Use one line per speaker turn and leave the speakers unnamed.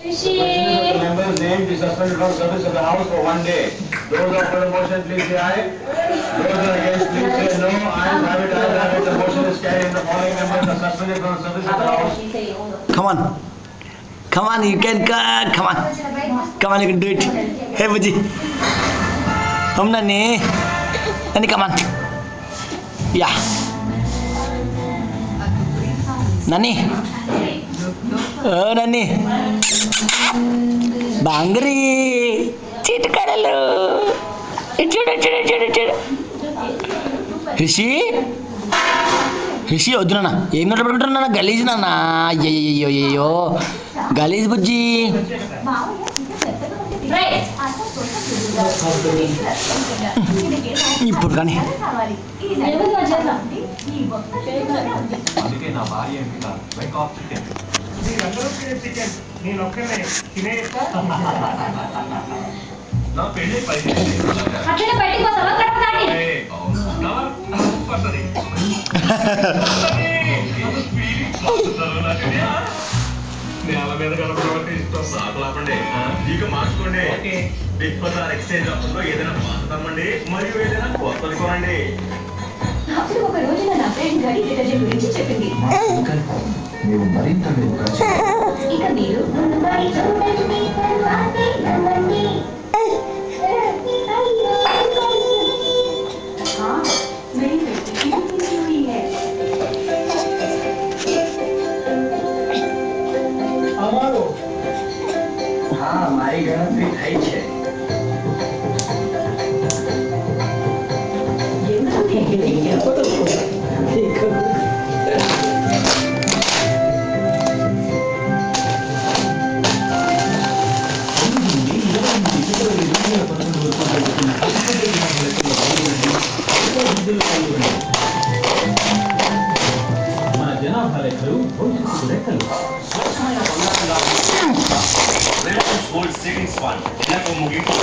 The member's name be suspended from service of the House for 1 day. Those of the motion, please say aye. Those are against, please say no. Ayes have it, ayes have it. The motion is carried. The following members are suspended from service of the House.
Come on, you can come on, you can do it. Hey, Buji, come Nani, come on, yeah, Nani, oh Nani, Bangri, Chitkaralu, Rishi వద్దునా ఏం నడపడుకుంటున్నా గలీజ్ నాన్న అయ్యో గలీజ్ బుజ్జి ఇప్పుడు కానీ
నేల మీద కనపడబట్టి ఇష్టం సాకులాపండి ఇక మార్చుకోండి బిగ్ బజార్ ఎక్స్చేంజ్ ఆఫర్ లో ఏదైనా పాత తమ్మండి మరియు ఏదైనా కొత్తది కొనండి.
ఒక రోజున నా ఫ్రెండ్ గడి డిటర్జెంట్ గురించి చెప్పింది. ఇక మీరు
મારી ગણતરી થઈ છે.
మన జనాభా లెక్కలు భవిష్యత్తు లెక్కలు స్వచ్ఛమైన
గోల్డ్ సేవింగ్స్ ఫండ్ ముగింపు